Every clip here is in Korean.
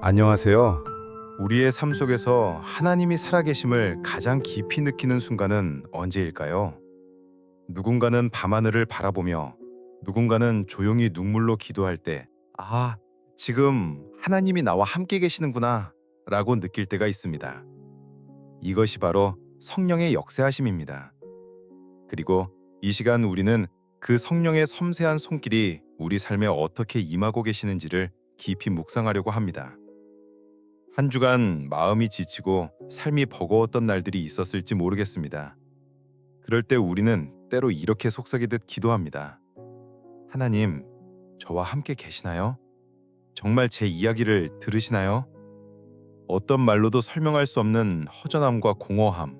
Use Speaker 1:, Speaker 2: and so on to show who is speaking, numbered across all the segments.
Speaker 1: 안녕하세요. 우리의 삶 속에서 하나님이 살아계심을 가장 깊이 느끼는 순간은 언제일까요? 누군가는 밤하늘을 바라보며 누군가는 조용히 눈물로 기도할 때, 아, 지금 하나님이 나와 함께 계시는구나 라고 느낄 때가 있습니다. 이것이 바로 성령의 역사하심입니다. 그리고 이 시간 우리는 그 성령의 섬세한 손길이 우리 삶에 어떻게 임하고 계시는지를 깊이 묵상하려고 합니다. 한 주간 마음이 지치고 삶이 버거웠던 날들이 있었을지 모르겠습니다. 그럴 때 우리는 때로 이렇게 속삭이듯 기도합니다. 하나님, 저와 함께 계시나요? 정말 제 이야기를 들으시나요? 어떤 말로도 설명할 수 없는 허전함과 공허함.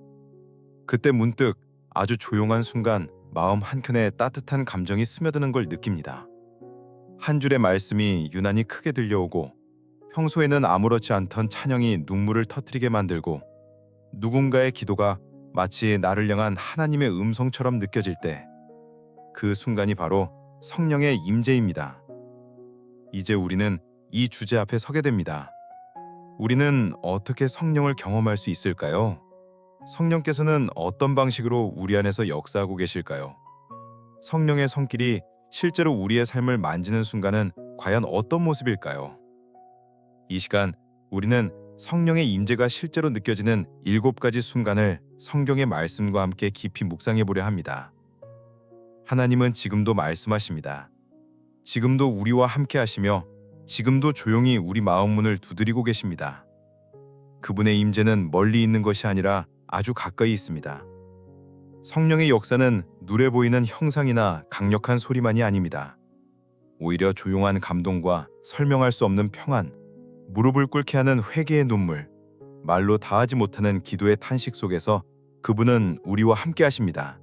Speaker 1: 그때 문득 아주 조용한 순간 마음 한켠에 따뜻한 감정이 스며드는 걸 느낍니다. 한 줄의 말씀이 유난히 크게 들려오고 평소에는 아무렇지 않던 찬양이 눈물을 터뜨리게 만들고 누군가의 기도가 마치 나를 향한 하나님의 음성처럼 느껴질 때 그 순간이 바로 성령의 임재입니다. 이제 우리는 이 주제 앞에 서게 됩니다. 우리는 어떻게 성령을 경험할 수 있을까요? 성령께서는 어떤 방식으로 우리 안에서 역사하고 계실까요? 성령의 손길이 실제로 우리의 삶을 만지는 순간은 과연 어떤 모습일까요? 이 시간 우리는 성령의 임재가 실제로 느껴지는 7가지 순간을 성경의 말씀과 함께 깊이 묵상해 보려 합니다. 하나님은 지금도 말씀하십니다. 지금도 우리와 함께 하시며 지금도 조용히 우리 마음 문을 두드리고 계십니다. 그분의 임재는 멀리 있는 것이 아니라 아주 가까이 있습니다. 성령의 역사는 눈에 보이는 형상이나 강력한 소리만이 아닙니다. 오히려 조용한 감동과 설명할 수 없는 평안, 무릎을 꿇게 하는 회개의 눈물, 말로 다하지 못하는 기도의 탄식 속에서 그분은 우리와 함께 하십니다.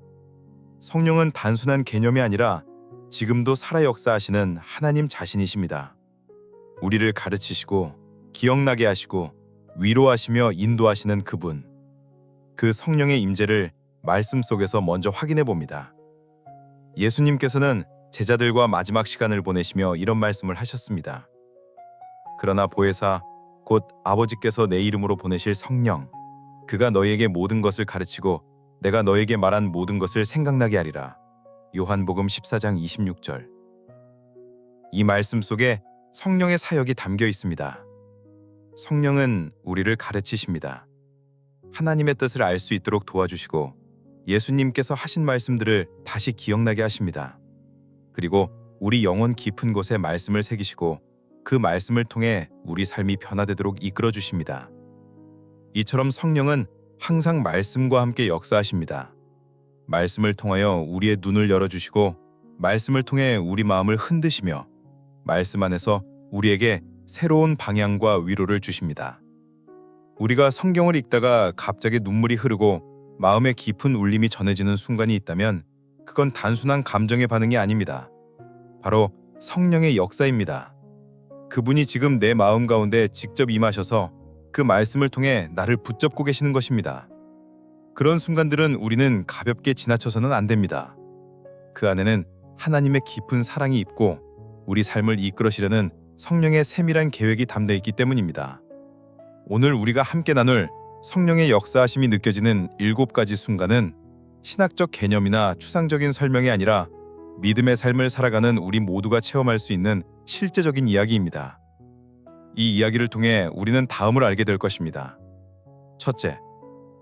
Speaker 1: 성령은 단순한 개념이 아니라 지금도 살아 역사하시는 하나님 자신이십니다. 우리를 가르치시고 기억나게 하시고 위로하시며 인도하시는 그분. 그 성령의 임재를 말씀 속에서 먼저 확인해 봅니다. 예수님께서는 제자들과 마지막 시간을 보내시며 이런 말씀을 하셨습니다. 그러나 보혜사 곧 아버지께서 내 이름으로 보내실 성령 그가 너희에게 모든 것을 가르치고 내가 너희에게 말한 모든 것을 생각나게 하리라. 요한복음 14장 26절. 이 말씀 속에 성령의 사역이 담겨 있습니다. 성령은 우리를 가르치십니다. 하나님의 뜻을 알 수 있도록 도와주시고 예수님께서 하신 말씀들을 다시 기억나게 하십니다. 그리고 우리 영혼 깊은 곳에 말씀을 새기시고 그 말씀을 통해 우리 삶이 변화되도록 이끌어 주십니다. 이처럼 성령은 항상 말씀과 함께 역사하십니다. 말씀을 통하여 우리의 눈을 열어주시고 말씀을 통해 우리 마음을 흔드시며 말씀 안에서 우리에게 새로운 방향과 위로를 주십니다. 우리가 성경을 읽다가 갑자기 눈물이 흐르고 마음에 깊은 울림이 전해지는 순간이 있다면 그건 단순한 감정의 반응이 아닙니다. 바로 성령의 역사입니다. 그분이 지금 내 마음 가운데 직접 임하셔서 그 말씀을 통해 나를 붙잡고 계시는 것입니다. 그런 순간들은 우리는 가볍게 지나쳐서는 안 됩니다. 그 안에는 하나님의 깊은 사랑이 있고 우리 삶을 이끌으시려는 성령의 세밀한 계획이 담겨 있기 때문입니다. 오늘 우리가 함께 나눌 성령의 역사하심이 느껴지는 7가지 순간은 신학적 개념이나 추상적인 설명이 아니라 믿음의 삶을 살아가는 우리 모두가 체험할 수 있는 실제적인 이야기입니다. 이 이야기를 통해 우리는 다음을 알게 될 것입니다. 첫째,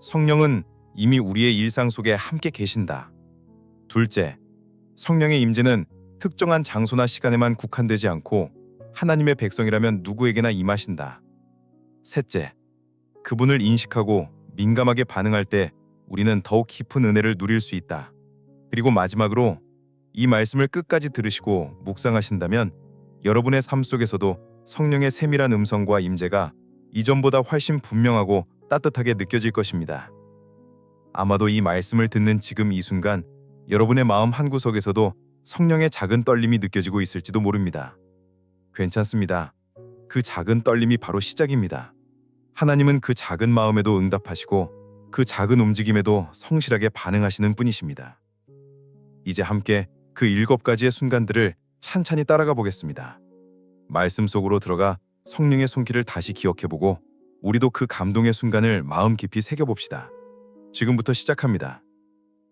Speaker 1: 성령은 이미 우리의 일상 속에 함께 계신다. 둘째, 성령의 임재는 특정한 장소나 시간에만 국한되지 않고 하나님의 백성이라면 누구에게나 임하신다. 셋째, 그분을 인식하고 민감하게 반응할 때 우리는 더욱 깊은 은혜를 누릴 수 있다. 그리고 마지막으로 이 말씀을 끝까지 들으시고 묵상하신다면 여러분의 삶 속에서도 성령의 세밀한 음성과 임재가 이전보다 훨씬 분명하고 따뜻하게 느껴질 것입니다. 아마도 이 말씀을 듣는 지금 이 순간 여러분의 마음 한구석에서도 성령의 작은 떨림이 느껴지고 있을지도 모릅니다. 괜찮습니다. 그 작은 떨림이 바로 시작입니다. 하나님은 그 작은 마음에도 응답하시고 그 작은 움직임에도 성실하게 반응하시는 분이십니다. 이제 함께 그 7가지의 순간들을 찬찬히 따라가 보겠습니다. 말씀 속으로 들어가 성령의 손길을 다시 기억해보고 우리도 그 감동의 순간을 마음 깊이 새겨봅시다. 지금부터 시작합니다.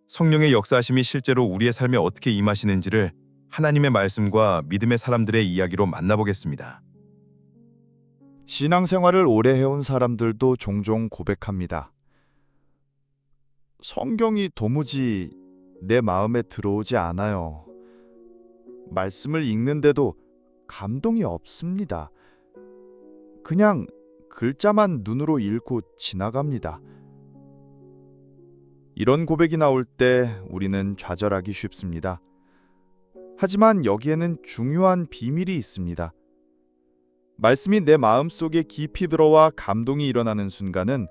Speaker 1: 성령의 역사하심이 실제로 우리의 삶에 어떻게 임하시는지를 하나님의 말씀과 믿음의 사람들의 이야기로 만나보겠습니다.
Speaker 2: 신앙생활을 오래 해온 사람들도 종종 고백합니다. 성경이 도무지 내 마음에 들어오지 않아요. 말씀을 읽는데도 감동이 없습니다. 그냥 글자만 눈으로 읽고 지나갑니다. 이런 고백이 나올 때 우리는 좌절하기 쉽습니다. 하지만 여기에는 중요한 비밀이 있습니다. 말씀이 내 마음속에 깊이 들어와 감동이 일어나는 순간은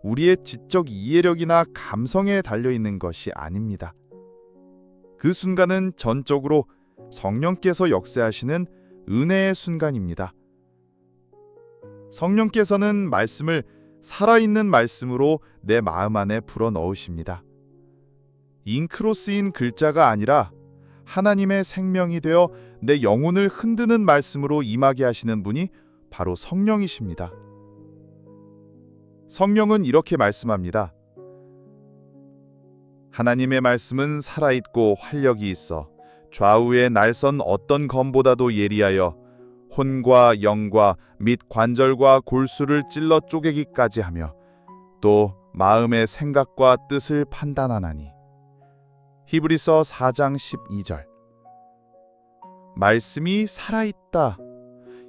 Speaker 2: 우리의 지적 이해력이나 감성에 달려있는 것이 아닙니다. 그 순간은 전적으로 성령께서 역사하시는 은혜의 순간입니다. 성령께서는 말씀을 살아있는 말씀으로 내 마음 안에 불어넣으십니다. 잉크로 쓰인 글자가 아니라 하나님의 생명이 되어 내 영혼을 흔드는 말씀으로 임하게 하시는 분이 바로 성령이십니다. 성령은 이렇게 말씀합니다. 하나님의 말씀은 살아있고 활력이 있어 좌우에 날선 어떤 검보다도 예리하여 혼과 영과 및 관절과 골수를 찔러 쪼개기까지 하며 또 마음의 생각과 뜻을 판단하나니. 히브리서 4장 12절. 말씀이 살아있다.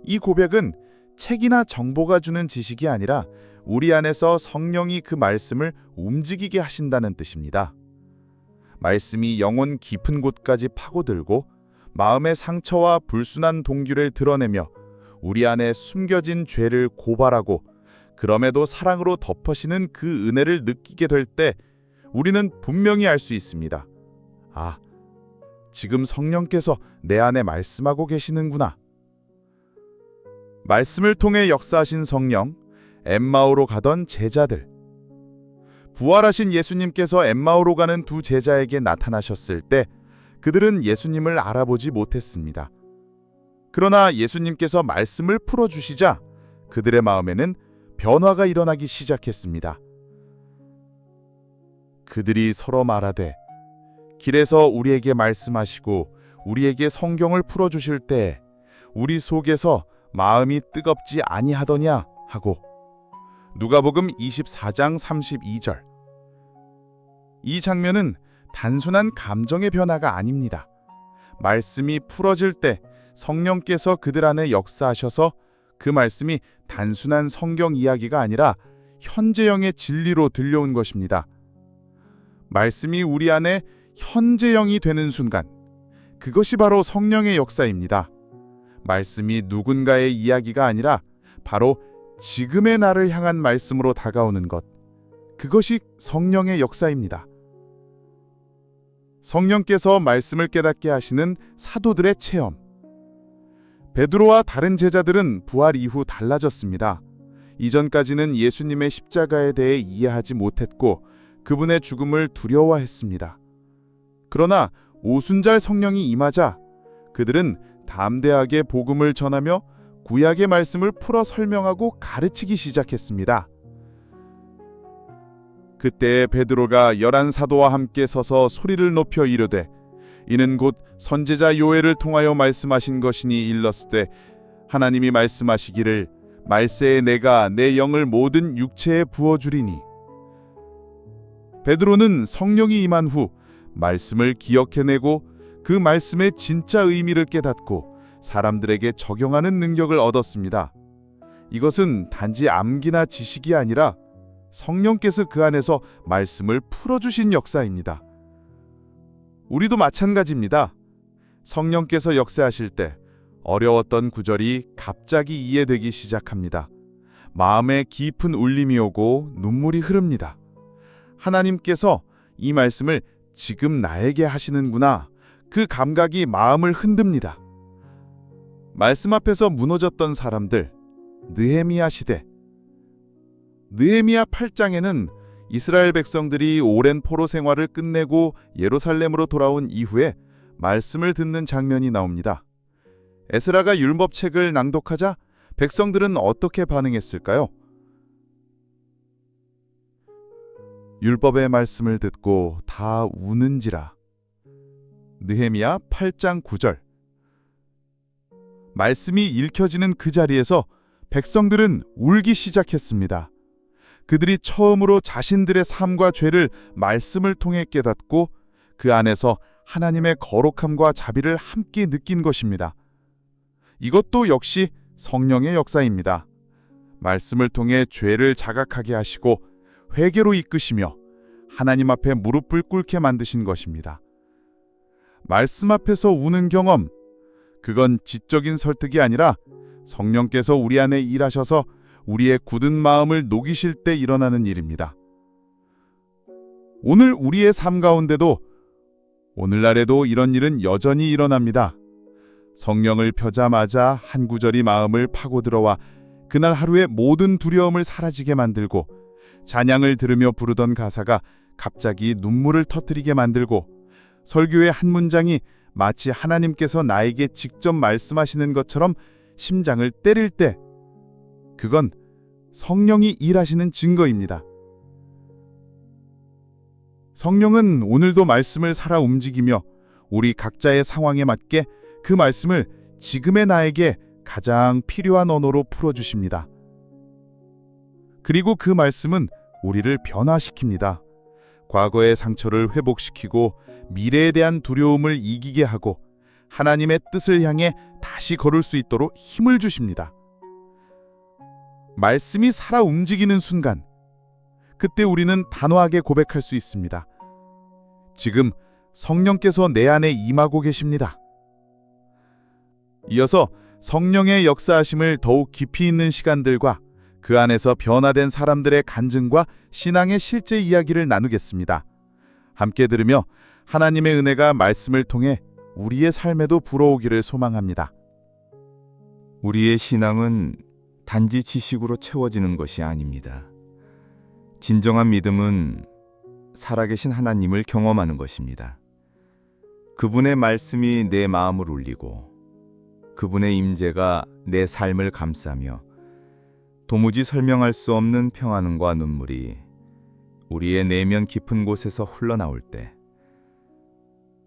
Speaker 2: 이 고백은 책이나 정보가 주는 지식이 아니라 우리 안에서 성령이 그 말씀을 움직이게 하신다는 뜻입니다. 말씀이 영혼 깊은 곳까지 파고들고 마음의 상처와 불순한 동기를 드러내며 우리 안에 숨겨진 죄를 고발하고 그럼에도 사랑으로 덮으시는 그 은혜를 느끼게 될 때 우리는 분명히 알 수 있습니다. 아, 지금 성령께서 내 안에 말씀하고 계시는구나. 말씀을 통해 역사하신 성령, 엠마오로 가던 제자들. 부활하신 예수님께서 엠마오로 가는 두 제자에게 나타나셨을 때 그들은 예수님을 알아보지 못했습니다. 그러나 예수님께서 말씀을 풀어주시자 그들의 마음에는 변화가 일어나기 시작했습니다. 그들이 서로 말하되 길에서 우리에게 말씀하시고 우리에게 성경을 풀어주실 때 우리 속에서 마음이 뜨겁지 아니하더냐 하고. 누가복음 24장 32절. 이 장면은 단순한 감정의 변화가 아닙니다. 말씀이 풀어질 때 성령께서 그들 안에 역사하셔서 그 말씀이 단순한 성경 이야기가 아니라 현재형의 진리로 들려온 것입니다. 말씀이 우리 안에 현재형이 되는 순간, 그것이 바로 성령의 역사입니다. 말씀이 누군가의 이야기가 아니라 바로 지금의 나를 향한 말씀으로 다가오는 것, 그것이 성령의 역사입니다. 성령께서 말씀을 깨닫게 하시는 사도들의 체험. 베드로와 다른 제자들은 부활 이후 달라졌습니다. 이전까지는 예수님의 십자가에 대해 이해하지 못했고 그분의 죽음을 두려워했습니다. 그러나 오순절 성령이 임하자 그들은 담대하게 복음을 전하며 구약의 말씀을 풀어 설명하고 가르치기 시작했습니다. 그때 베드로가 11사도와 함께 서서 소리를 높여 이르되 이는 곧 선지자 요엘을 통하여 말씀하신 것이니 일렀으되 하나님이 말씀하시기를 말세에 내가 내 영을 모든 육체에 부어주리니. 베드로는 성령이 임한 후 말씀을 기억해내고 그 말씀의 진짜 의미를 깨닫고 사람들에게 적용하는 능력을 얻었습니다. 이것은 단지 암기나 지식이 아니라 성령께서 그 안에서 말씀을 풀어주신 역사입니다. 우리도 마찬가지입니다. 성령께서 역사하실 때 어려웠던 구절이 갑자기 이해되기 시작합니다. 마음에 깊은 울림이 오고 눈물이 흐릅니다. 하나님께서 이 말씀을 지금 나에게 하시는구나. 그 감각이 마음을 흔듭니다. 말씀 앞에서 무너졌던 사람들, 느헤미야 시대. 느헤미야 8장에는 이스라엘 백성들이 오랜 포로 생활을 끝내고 예루살렘으로 돌아온 이후에 말씀을 듣는 장면이 나옵니다. 에스라가 율법책을 낭독하자 백성들은 어떻게 반응했을까요? 율법의 말씀을 듣고 다 우는지라. 느헤미야 8장 9절. 말씀이 읽혀지는 그 자리에서 백성들은 울기 시작했습니다. 그들이 처음으로 자신들의 삶과 죄를 말씀을 통해 깨닫고 그 안에서 하나님의 거룩함과 자비를 함께 느낀 것입니다. 이것도 역시 성령의 역사입니다. 말씀을 통해 죄를 자각하게 하시고 회개로 이끄시며 하나님 앞에 무릎을 꿇게 만드신 것입니다. 말씀 앞에서 우는 경험, 그건 지적인 설득이 아니라 성령께서 우리 안에 일하셔서 우리의 굳은 마음을 녹이실 때 일어나는 일입니다. 오늘 우리의 삶 가운데도 오늘날에도 이런 일은 여전히 일어납니다. 성령을 펴자마자 한 구절이 마음을 파고들어와 그날 하루의 모든 두려움을 사라지게 만들고 찬양을 들으며 부르던 가사가 갑자기 눈물을 터뜨리게 만들고 설교의 한 문장이 마치 하나님께서 나에게 직접 말씀하시는 것처럼 심장을 때릴 때 그건 성령이 일하시는 증거입니다. 성령은 오늘도 말씀을 살아 움직이며 우리 각자의 상황에 맞게 그 말씀을 지금의 나에게 가장 필요한 언어로 풀어주십니다. 그리고 그 말씀은 우리를 변화시킵니다. 과거의 상처를 회복시키고 미래에 대한 두려움을 이기게 하고 하나님의 뜻을 향해 다시 걸을 수 있도록 힘을 주십니다. 말씀이 살아 움직이는 순간, 그때 우리는 단호하게 고백할 수 있습니다. 지금 성령께서 내 안에 임하고 계십니다. 이어서 성령의 역사하심을 더욱 깊이 있는 시간들과 그 안에서 변화된 사람들의 간증과 신앙의 실제 이야기를 나누겠습니다. 함께 들으며 하나님의 은혜가 말씀을 통해 우리의 삶에도 불어오기를 소망합니다.
Speaker 3: 우리의 신앙은 단지 지식으로 채워지는 것이 아닙니다. 진정한 믿음은 살아계신 하나님을 경험하는 것입니다. 그분의 말씀이 내 마음을 울리고 그분의 임재가 내 삶을 감싸며 도무지 설명할 수 없는 평안과 눈물이 우리의 내면 깊은 곳에서 흘러나올 때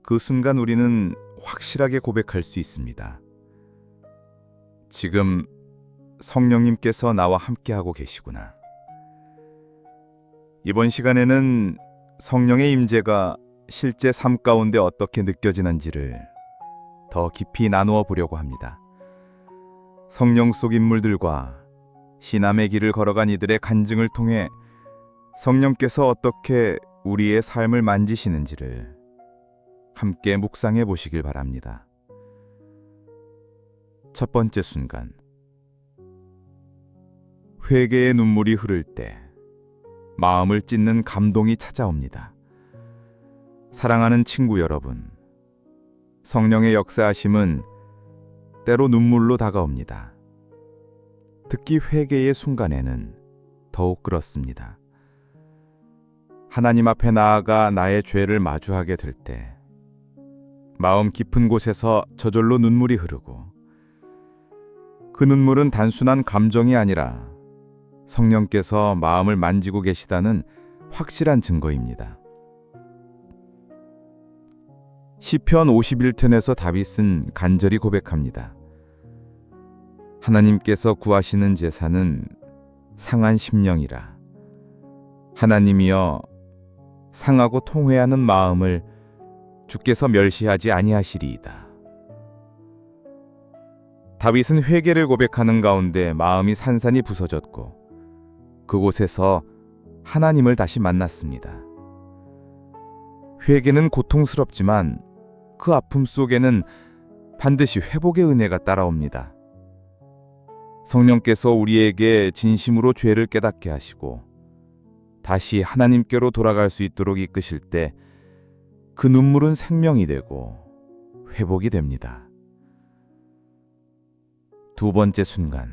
Speaker 3: 그 순간 우리는 확실하게 고백할 수 있습니다. 지금 성령님께서 나와 함께하고 계시구나. 이번 시간에는 성령의 임재가 실제 삶 가운데 어떻게 느껴지는지를 더 깊이 나누어 보려고 합니다. 성령 속 인물들과 신앙의 길을 걸어간 이들의 간증을 통해 성령께서 어떻게 우리의 삶을 만지시는지를 함께 묵상해 보시길 바랍니다. 첫 번째 순간, 회개의 눈물이 흐를 때 마음을 찢는 감동이 찾아옵니다. 사랑하는 친구 여러분, 성령의 역사하심은 때로 눈물로 다가옵니다. 특히 회개의 순간에는 더욱 그렇습니다. 하나님 앞에 나아가 나의 죄를 마주하게 될 때 마음 깊은 곳에서 저절로 눈물이 흐르고 그 눈물은 단순한 감정이 아니라 성령께서 마음을 만지고 계시다는 확실한 증거입니다. 시편 51편에서 다윗은 간절히 고백합니다. 하나님께서 구하시는 제사는 상한 심령이라. 하나님이여, 상하고 통회하는 마음을 주께서 멸시하지 아니하시리이다. 다윗은 회개를 고백하는 가운데 마음이 산산이 부서졌고 그곳에서 하나님을 다시 만났습니다. 회개는 고통스럽지만 그 아픔 속에는 반드시 회복의 은혜가 따라옵니다. 성령께서 우리에게 진심으로 죄를 깨닫게 하시고 다시 하나님께로 돌아갈 수 있도록 이끄실 때 그 눈물은 생명이 되고 회복이 됩니다. 두 번째 순간,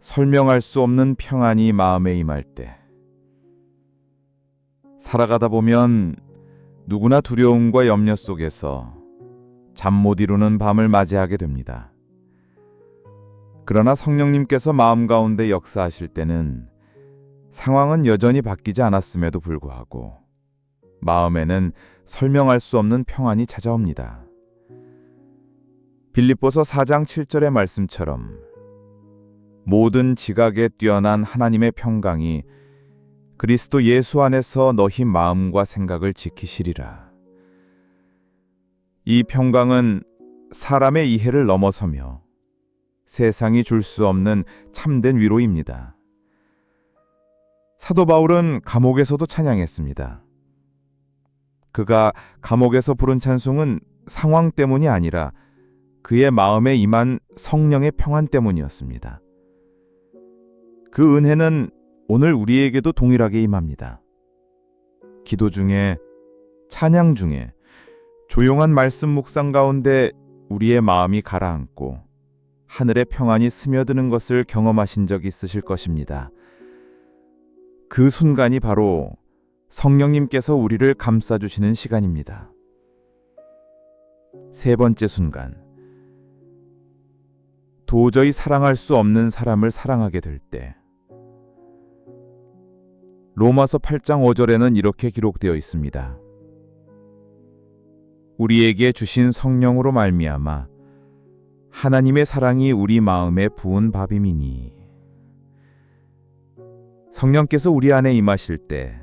Speaker 3: 설명할 수 없는 평안이 마음에 임할 때, 살아가다 보면 누구나 두려움과 염려 속에서 잠 못 이루는 밤을 맞이하게 됩니다. 그러나 성령님께서 마음 가운데 역사하실 때는 상황은 여전히 바뀌지 않았음에도 불구하고 마음에는 설명할 수 없는 평안이 찾아옵니다. 빌립보서 4장 7절의 말씀처럼 모든 지각에 뛰어난 하나님의 평강이 그리스도 예수 안에서 너희 마음과 생각을 지키시리라. 이 평강은 사람의 이해를 넘어서며 세상이 줄 수 없는 참된 위로입니다. 사도 바울은 감옥에서도 찬양했습니다. 그가 감옥에서 부른 찬송은 상황 때문이 아니라 그의 마음에 임한 성령의 평안 때문이었습니다. 그 은혜는 오늘 우리에게도 동일하게 임합니다. 기도 중에, 찬양 중에, 조용한 말씀 묵상 가운데 우리의 마음이 가라앉고 하늘의 평안이 스며드는 것을 경험하신 적 있으실 것입니다. 그 순간이 바로 성령님께서 우리를 감싸주시는 시간입니다. 세 번째 순간, 도저히 사랑할 수 없는 사람을 사랑하게 될 때. 로마서 8장 5절에는 이렇게 기록되어 있습니다. 우리에게 주신 성령으로 말미암아 하나님의 사랑이 우리 마음에 부은 밥임이니. 성령께서 우리 안에 임하실 때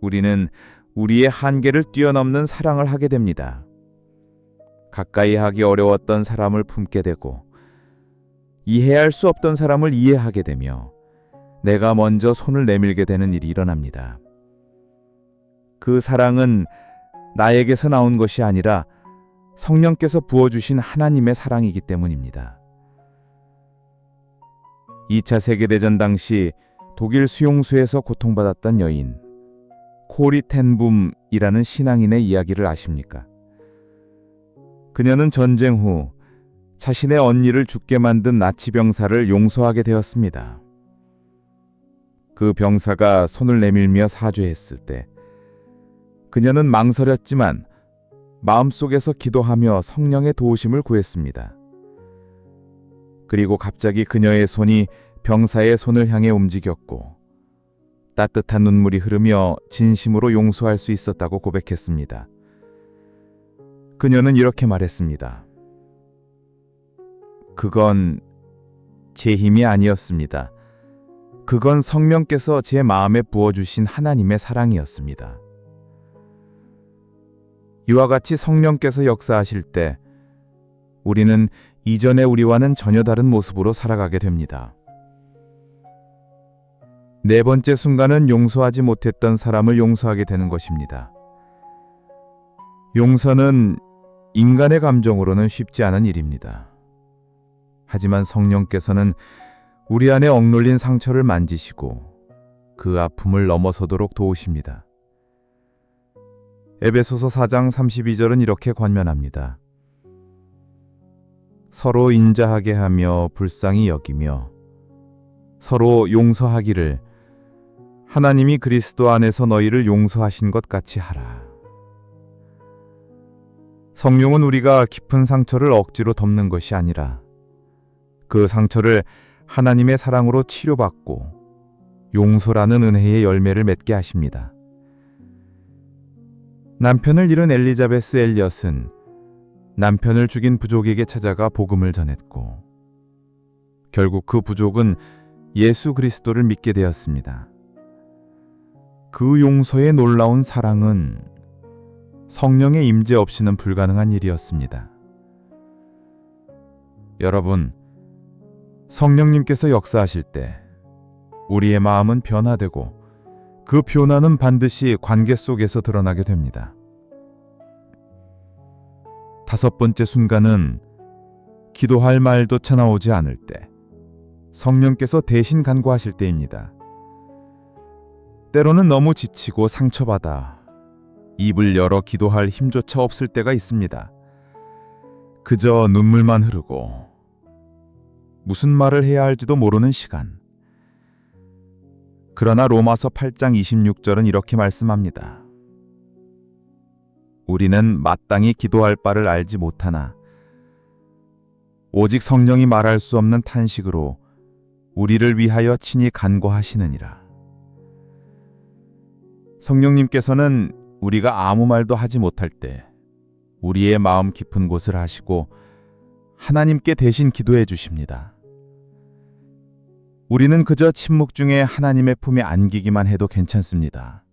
Speaker 3: 우리는 우리의 한계를 뛰어넘는 사랑을 하게 됩니다. 가까이 하기 어려웠던 사람을 품게 되고 이해할 수 없던 사람을 이해하게 되며 내가 먼저 손을 내밀게 되는 일이 일어납니다. 그 사랑은 나에게서 나온 것이 아니라 성령께서 부어주신 하나님의 사랑이기 때문입니다. 2차 세계대전 당시 독일 수용소에서 고통받았던 여인 코리 텐붐이라는 신앙인의 이야기를 아십니까? 그녀는 전쟁 후 자신의 언니를 죽게 만든 나치 병사를 용서하게 되었습니다. 그 병사가 손을 내밀며 사죄했을 때 그녀는 망설였지만 마음속에서 기도하며 성령의 도우심을 구했습니다. 그리고 갑자기 그녀의 손이 병사의 손을 향해 움직였고 따뜻한 눈물이 흐르며 진심으로 용서할 수 있었다고 고백했습니다. 그녀는 이렇게 말했습니다. 그건 제 힘이 아니었습니다. 그건 성령께서 제 마음에 부어주신 하나님의 사랑이었습니다. 이와 같이 성령께서 역사하실 때 우리는 이전의 우리와는 전혀 다른 모습으로 살아가게 됩니다. 네 번째 순간은 용서하지 못했던 사람을 용서하게 되는 것입니다. 용서는 인간의 감정으로는 쉽지 않은 일입니다. 하지만 성령께서는 우리 안에 억눌린 상처를 만지시고 그 아픔을 넘어서도록 도우십니다. 에베소서 4장 32절은 이렇게 권면합니다. 서로 인자하게 하며 불쌍히 여기며 서로 용서하기를 하나님이 그리스도 안에서 너희를 용서하신 것 같이 하라. 성령은 우리가 깊은 상처를 억지로 덮는 것이 아니라 그 상처를 하나님의 사랑으로 치료받고 용서라는 은혜의 열매를 맺게 하십니다. 남편을 잃은 엘리자베스 엘리엇은 남편을 죽인 부족에게 찾아가 복음을 전했고 결국 그 부족은 예수 그리스도를 믿게 되었습니다. 그 용서의 놀라운 사랑은 성령의 임재 없이는 불가능한 일이었습니다. 여러분, 성령님께서 역사하실 때 우리의 마음은 변화되고 그 변화는 반드시 관계 속에서 드러나게 됩니다. 다섯 번째 순간은 기도할 말조차 나오지 않을 때 성령께서 대신 간구하실 때입니다. 때로는 너무 지치고 상처받아 입을 열어 기도할 힘조차 없을 때가 있습니다. 그저 눈물만 흐르고 무슨 말을 해야 할지도 모르는 시간. 그러나 로마서 8장 26절은 이렇게 말씀합니다. 우리는 마땅히 기도할 바를 알지 못하나 오직 성령이 말할 수 없는 탄식으로 우리를 위하여 친히 간구하시느니라. 성령님께서는 우리가 아무 말도 하지 못할 때 우리의 마음 깊은 곳을 아시고 하나님께 대신 기도해 주십니다. 우리는 그저 침묵 중에 하나님의 품에 안기기만 해도 괜찮습니다.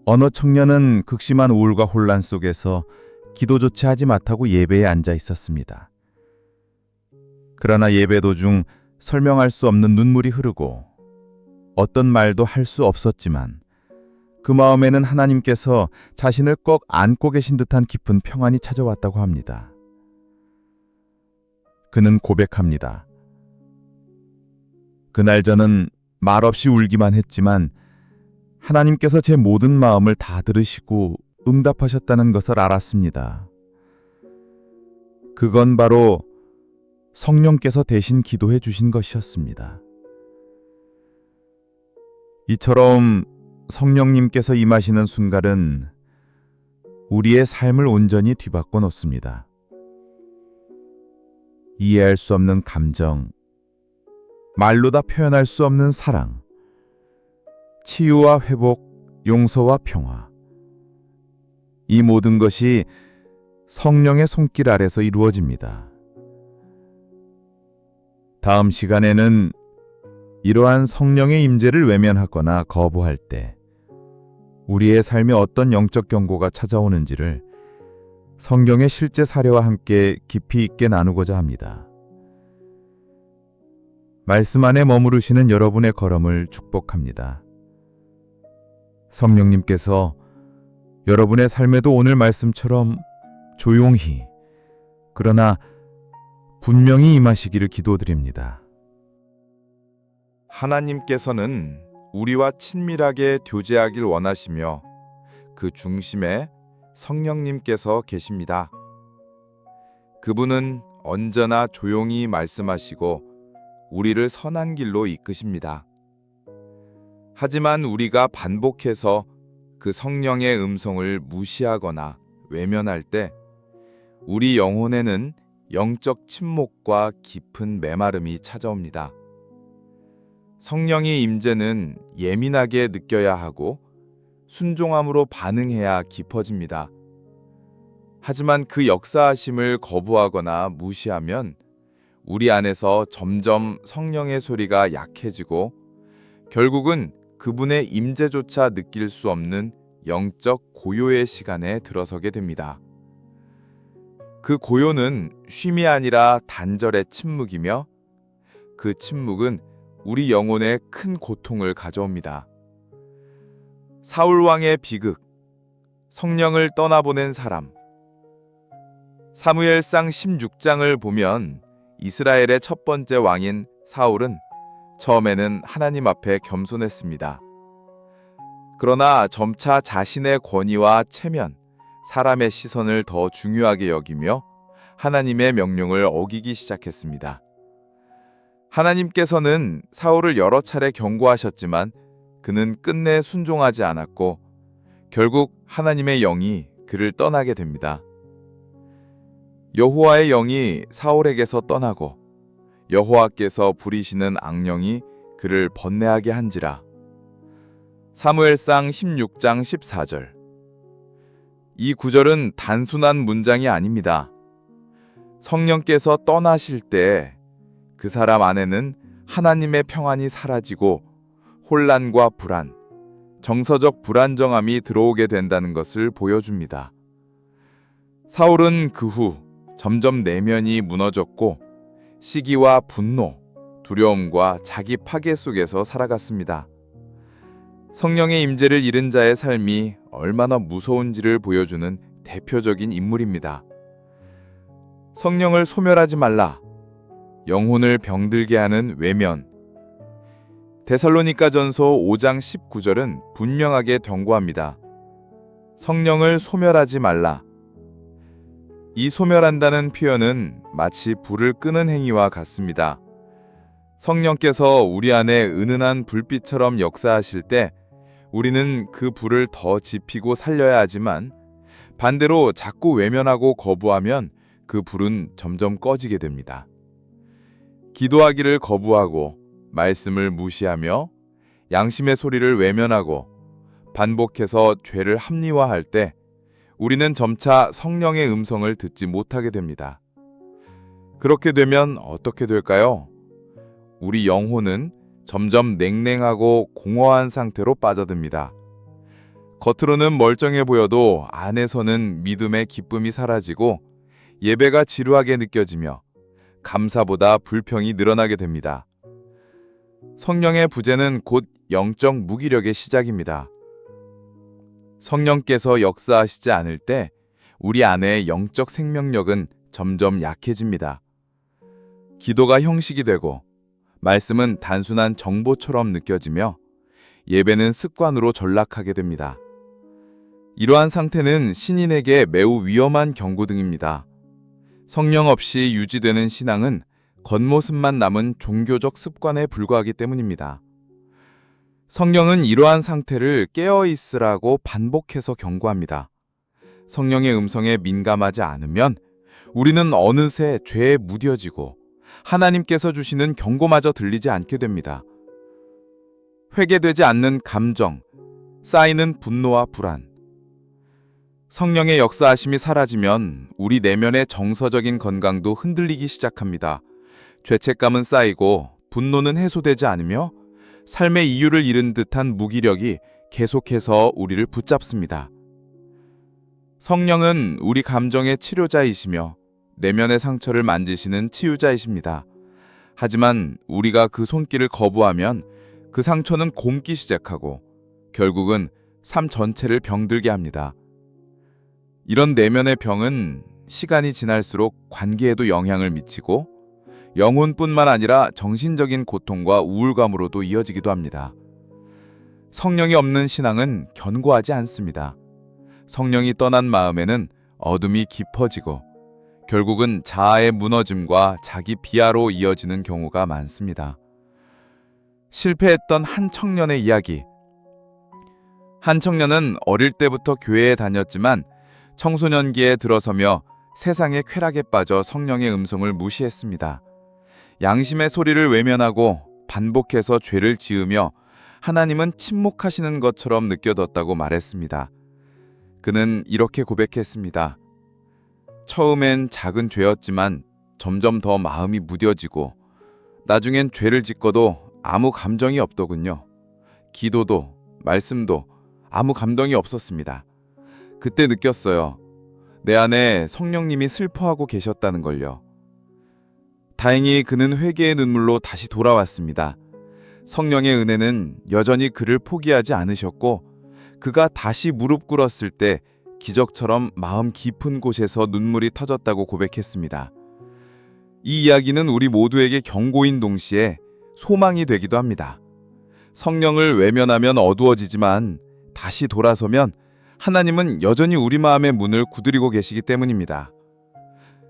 Speaker 3: 어느 청년은 극심한 우울과 혼란 속에서 기도조차 하지 못하고 예배에 앉아 있었습니다. 그러나 예배 도중 설명할 수 없는 눈물이 흐르고 어떤 말도 할 수 없었지만 그 마음에는 하나님께서 자신을 꼭 안고 계신 듯한 깊은 평안이 찾아왔다고 합니다. 그는 고백합니다. 그날 저는 말없이 울기만 했지만 하나님께서 제 모든 마음을 다 들으시고 응답하셨다는 것을 알았습니다. 그건 바로 성령께서 대신 기도해 주신 것이었습니다. 이처럼 성령님께서 임하시는 순간은 우리의 삶을 온전히 뒤바꿔 놓습니다. 이해할 수 없는 감정, 말로 다 표현할 수 없는 사랑, 치유와 회복, 용서와 평화. 이 모든 것이 성령의 손길 아래서 이루어집니다. 다음 시간에는 이러한 성령의 임재를 외면하거나 거부할 때 우리의 삶에 어떤 영적 경고가 찾아오는지를 성경의 실제 사례와 함께 깊이 있게 나누고자 합니다. 말씀 안에 머무르시는 여러분의 걸음을 축복합니다. 성령님께서 여러분의 삶에도 오늘 말씀처럼 조용히 그러나 분명히 임하시기를 기도드립니다.
Speaker 2: 하나님께서는 우리와 친밀하게 교제하길 원하시며 그 중심에 성령님께서 계십니다. 그분은 언제나 조용히 말씀하시고 우리를 선한 길로 이끄십니다. 하지만 우리가 반복해서 그 성령의 음성을 무시하거나 외면할 때 우리 영혼에는 영적 침묵과 깊은 메마름이 찾아옵니다. 성령의 임재는 예민하게 느껴야 하고 순종함으로 반응해야 깊어집니다. 하지만 그 역사하심을 거부하거나 무시하면 우리 안에서 점점 성령의 소리가 약해지고 결국은 그분의 임재조차 느낄 수 없는 영적 고요의 시간에 들어서게 됩니다. 그 고요는 쉼이 아니라 단절의 침묵이며 그 침묵은 우리 영혼에 큰 고통을 가져옵니다. 사울 왕의 비극, 성령을 떠나보낸 사람. 사무엘상 16장을 보면 이스라엘의 첫 번째 왕인 사울은 처음에는 하나님 앞에 겸손했습니다. 그러나 점차 자신의 권위와 체면, 사람의 시선을 더 중요하게 여기며 하나님의 명령을 어기기 시작했습니다. 하나님께서는 사울을 여러 차례 경고하셨지만 그는 끝내 순종하지 않았고 결국 하나님의 영이 그를 떠나게 됩니다. 여호와의 영이 사울에게서 떠나고 여호와께서 부리시는 악령이 그를 번뇌하게 한지라. 사무엘상 16장 14절. 이 구절은 단순한 문장이 아닙니다. 성령께서 떠나실 때 그 사람 안에는 하나님의 평안이 사라지고 혼란과 불안, 정서적 불안정함이 들어오게 된다는 것을 보여줍니다. 사울은 그 후 점점 내면이 무너졌고 시기와 분노, 두려움과 자기 파괴 속에서 살아갔습니다. 성령의 임재를 잃은 자의 삶이 얼마나 무서운지를 보여주는 대표적인 인물입니다. 성령을 소멸하지 말라. 영혼을 병들게 하는 외면. 데살로니가전서 5장 19절은 분명하게 경고합니다. 성령을 소멸하지 말라. 이 소멸한다는 표현은 마치 불을 끄는 행위와 같습니다. 성령께서 우리 안에 은은한 불빛처럼 역사하실 때 우리는 그 불을 더 지피고 살려야 하지만 반대로 자꾸 외면하고 거부하면 그 불은 점점 꺼지게 됩니다. 기도하기를 거부하고 말씀을 무시하며 양심의 소리를 외면하고 반복해서 죄를 합리화할 때 우리는 점차 성령의 음성을 듣지 못하게 됩니다. 그렇게 되면 어떻게 될까요? 우리 영혼은 점점 냉랭하고 공허한 상태로 빠져듭니다. 겉으로는 멀쩡해 보여도 안에서는 믿음의 기쁨이 사라지고 예배가 지루하게 느껴지며 감사보다 불평이 늘어나게 됩니다. 성령의 부재는 곧 영적 무기력의 시작입니다. 성령께서 역사하시지 않을 때 우리 안의 영적 생명력은 점점 약해집니다. 기도가 형식이 되고 말씀은 단순한 정보처럼 느껴지며 예배는 습관으로 전락하게 됩니다. 이러한 상태는 신인에게 매우 위험한 경고등입니다. 성령 없이 유지되는 신앙은 겉모습만 남은 종교적 습관에 불과하기 때문입니다. 성령은 이러한 상태를 깨어 있으라고 반복해서 경고합니다. 성령의 음성에 민감하지 않으면 우리는 어느새 죄에 무뎌지고 하나님께서 주시는 경고마저 들리지 않게 됩니다. 회개되지 않는 감정, 쌓이는 분노와 불안. 성령의 역사하심이 사라지면 우리 내면의 정서적인 건강도 흔들리기 시작합니다. 죄책감은 쌓이고 분노는 해소되지 않으며 삶의 이유를 잃은 듯한 무기력이 계속해서 우리를 붙잡습니다. 성령은 우리 감정의 치료자이시며 내면의 상처를 만지시는 치유자이십니다. 하지만 우리가 그 손길을 거부하면 그 상처는 곪기 시작하고 결국은 삶 전체를 병들게 합니다. 이런 내면의 병은 시간이 지날수록 관계에도 영향을 미치고 영혼뿐만 아니라 정신적인 고통과 우울감으로도 이어지기도 합니다. 성령이 없는 신앙은 견고하지 않습니다. 성령이 떠난 마음에는 어둠이 깊어지고 결국은 자아의 무너짐과 자기 비하로 이어지는 경우가 많습니다. 실패했던 한 청년의 이야기. 한 청년은 어릴 때부터 교회에 다녔지만 청소년기에 들어서며 세상의 쾌락에 빠져 성령의 음성을 무시했습니다. 양심의 소리를 외면하고 반복해서 죄를 지으며 하나님은 침묵하시는 것처럼 느껴졌다고 말했습니다. 그는 이렇게 고백했습니다. 처음엔 작은 죄였지만 점점 더 마음이 무뎌지고 나중엔 죄를 짓고도 아무 감정이 없더군요. 기도도 말씀도 아무 감동이 없었습니다. 그때 느꼈어요. 내 안에 성령님이 슬퍼하고 계셨다는 걸요. 다행히 그는 회개의 눈물로 다시 돌아왔습니다. 성령의 은혜는 여전히 그를 포기하지 않으셨고 그가 다시 무릎 꿇었을 때 기적처럼 마음 깊은 곳에서 눈물이 터졌다고 고백했습니다. 이 이야기는 우리 모두에게 경고인 동시에 소망이 되기도 합니다. 성령을 외면하면 어두워지지만 다시 돌아서면 하나님은 여전히 우리 마음의 문을 두드리고 계시기 때문입니다.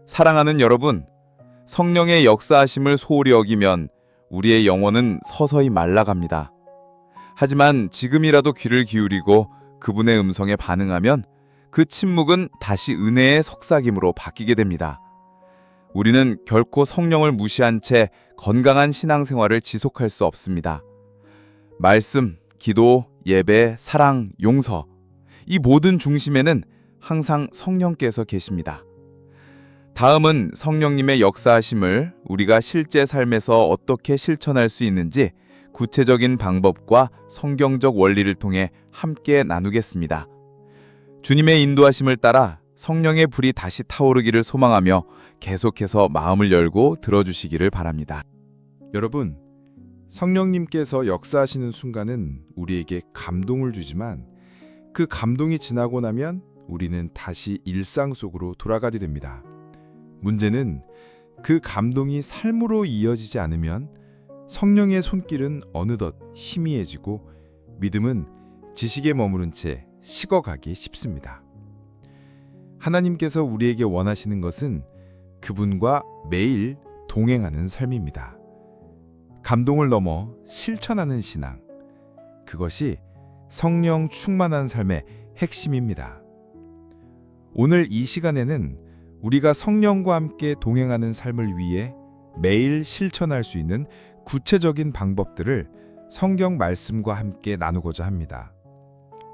Speaker 2: 사랑하는 여러분, 성령의 역사하심을 소홀히 여기면 우리의 영혼은 서서히 말라갑니다. 하지만 지금이라도 귀를 기울이고 그분의 음성에 반응하면 그 침묵은 다시 은혜의 속삭임으로 바뀌게 됩니다. 우리는 결코 성령을 무시한 채 건강한 신앙생활을 지속할 수 없습니다. 말씀, 기도, 예배, 사랑, 용서, 이 모든 중심에는 항상 성령께서 계십니다. 다음은 성령님의 역사하심을 우리가 실제 삶에서 어떻게 실천할 수 있는지 구체적인 방법과 성경적 원리를 통해 함께 나누겠습니다. 주님의 인도하심을 따라 성령의 불이 다시 타오르기를 소망하며 계속해서 마음을 열고 들어주시기를 바랍니다.
Speaker 1: 여러분, 성령님께서 역사하시는 순간은 우리에게 감동을 주지만 그 감동이 지나고 나면 우리는 다시 일상 속으로 돌아가게 됩니다. 문제는 그 감동이 삶으로 이어지지 않으면 성령의 손길은 어느덧 희미해지고 믿음은 지식에 머무른 채 식어가기 쉽습니다. 하나님께서 우리에게 원하시는 것은 그분과 매일 동행하는 삶입니다. 감동을 넘어 실천하는 신앙, 그것이 성령 충만한 삶의 핵심입니다. 오늘 이 시간에는
Speaker 3: 우리가 성령과 함께 동행하는 삶을 위해 매일 실천할 수 있는 구체적인 방법들을 성경 말씀과 함께 나누고자 합니다.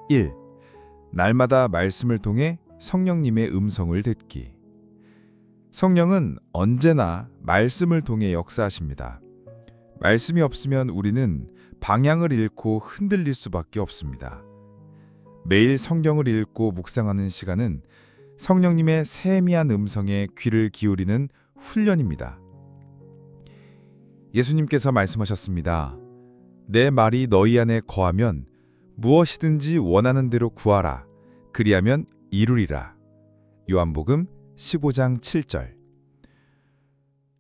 Speaker 3: 1. 날마다 말씀을 통해 성령님의 음성을 듣기. 성령은 언제나 말씀을 통해 역사하십니다. 말씀이 없으면 우리는 방향을 잃고 흔들릴 수밖에 없습니다. 매일 성경을 읽고 묵상하는 시간은 성령님의 세미한 음성에 귀를 기울이는 훈련입니다. 예수님께서 말씀하셨습니다. 내 말이 너희 안에 거하면 무엇이든지 원하는 대로 구하라. 그리하면 이루리라. 요한복음 15장 7절.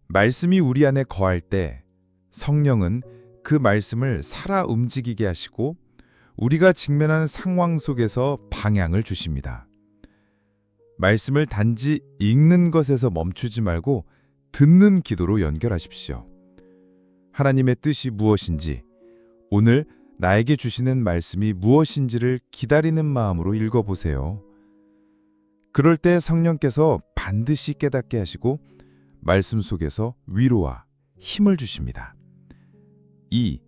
Speaker 3: 말씀이 우리 안에 거할 때 성령은 그 말씀을 살아 움직이게 하시고 우리가 직면하는 상황 속에서 방향을 주십니다. 말씀을 단지 읽는 것에서 멈추지 말고 듣는 기도로 연결하십시오. 하나님의 뜻이 무엇인지, 오늘 나에게 주시는 말씀이 무엇인지를 기다리는 마음으로 읽어보세요. 그럴 때 성령께서 반드시 깨닫게 하시고 말씀 속에서 위로와 힘을 주십니다. 2.